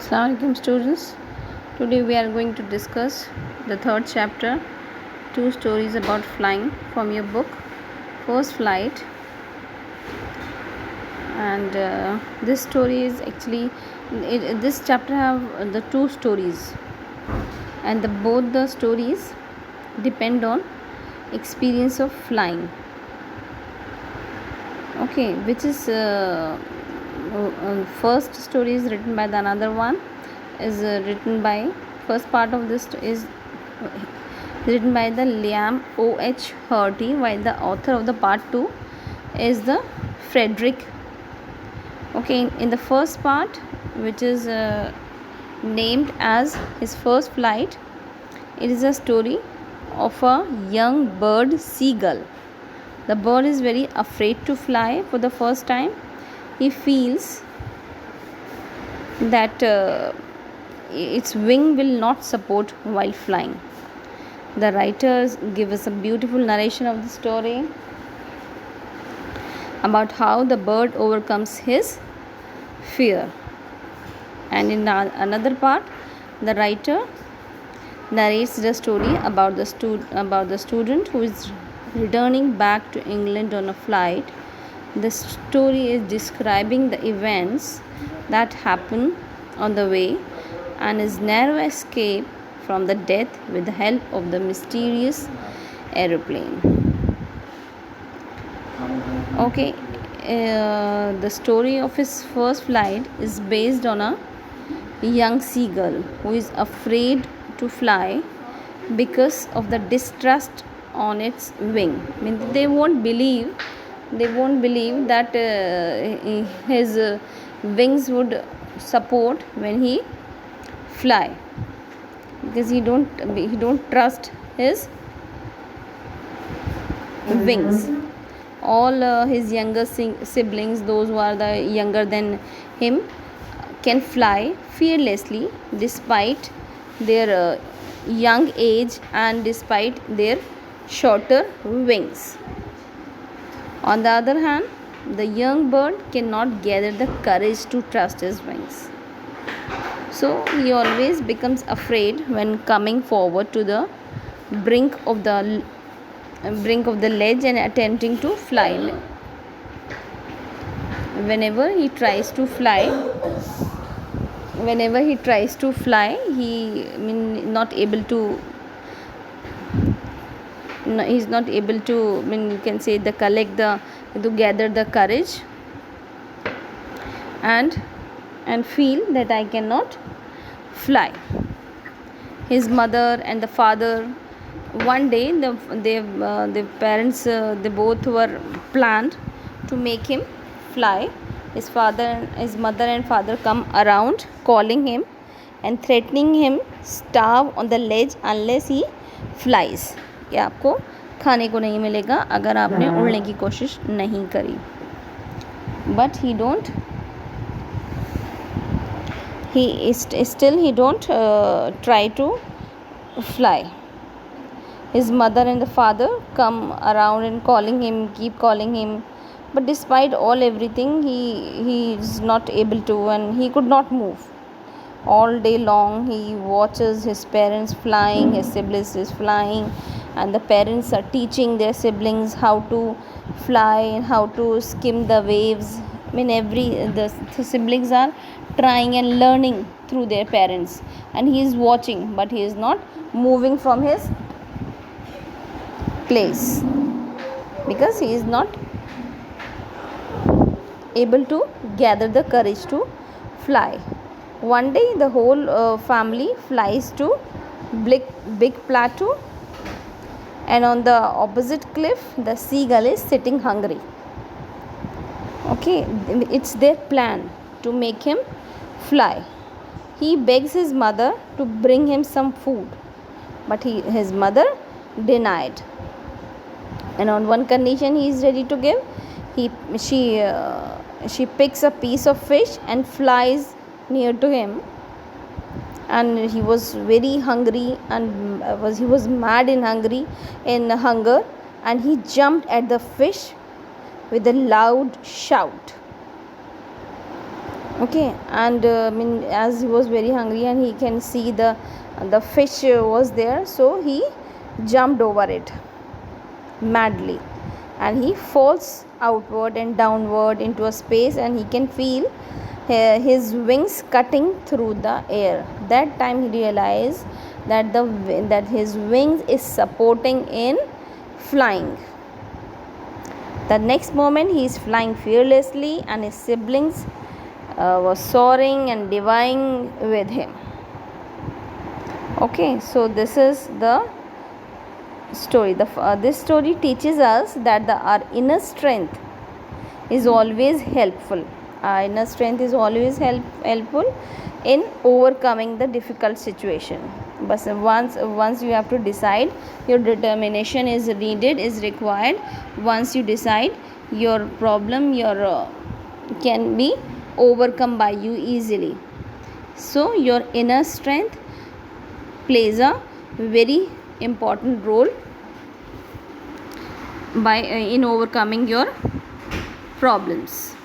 Assalamualaikum students. Today we are going to discuss the third chapter, two stories about flying from your book First Flight. And this story is actually this chapter have the two stories, and both the stories depend on experience of flying. Okay, which is first story is written by the another one is written by first part of this is written by the Liam O.H. Hardy, while the author of the part 2 is the Frederick. Okay, in the first part, which is named as his first flight, it is a story of a young bird seagull. The bird is very afraid to fly for the first time. He feels that its wing will not support while flying. The writers give us a beautiful narration of the story about how the bird overcomes his fear. And in another part, the writer narrates the story about the student who is returning back to England on a flight. The story is describing the events that happen on the way and his narrow escape from the death with the help of the mysterious aeroplane. Okay, the story of his first flight is based on a young seagull who is afraid to fly because of the distrust on its wing. I mean, they won't believe that his wings would support when he fly, because he don't trust his wings. All his younger siblings, those who are the younger than him, can fly fearlessly despite their young age and despite their shorter wings. On the other hand, the young bird cannot gather the courage to trust his wings. So he always becomes afraid when coming forward to the brink of the ledge and attempting to fly. Whenever he tries to fly, he's not able to you can say to gather the courage and feel that I cannot fly. His mother and the father, one day the parents, they both were planned to make him fly. His mother and father come around calling him and threatening him starve on the ledge unless he flies, कि आपको खाने को नहीं मिलेगा अगर आपने उड़ने की कोशिश नहीं करी. But he don't try to fly. His mother and the father come around and keep calling him, but despite everything, he is not able to, and he could not move. All day long he watches his parents flying, his siblings is flying, and the parents are teaching their siblings how to fly and how to skim the waves. I mean, the siblings are trying and learning through their parents, and he is watching, but he is not moving from his place because he is not able to gather the courage to fly. One day the whole family flies to big plateau, and on the opposite cliff the seagull is sitting hungry. Okay, it's their plan to make him fly. He begs his mother to bring him some food, but his mother denied, and on one condition he is ready to give. She picks a piece of fish and flies near to him, and he was very hungry and he was mad in hunger, and he jumped at the fish with a loud shout. Okay, and as he was very hungry and he can see the fish was there, so he jumped over it madly, and he falls outward and downward into a space, and he can feel his wings cutting through the air. That time he realized that his wings is supporting in flying. The next moment he is flying fearlessly, and his siblings was soaring and diving with him. Okay, so this is the story. This story teaches us that our inner strength is always helpful. Our inner strength is always helpful in overcoming the difficult situation. But once you have to decide, your determination is needed, is required. Once you decide, your problem can be overcome by you easily. So your inner strength plays a very important role by in overcoming your problems.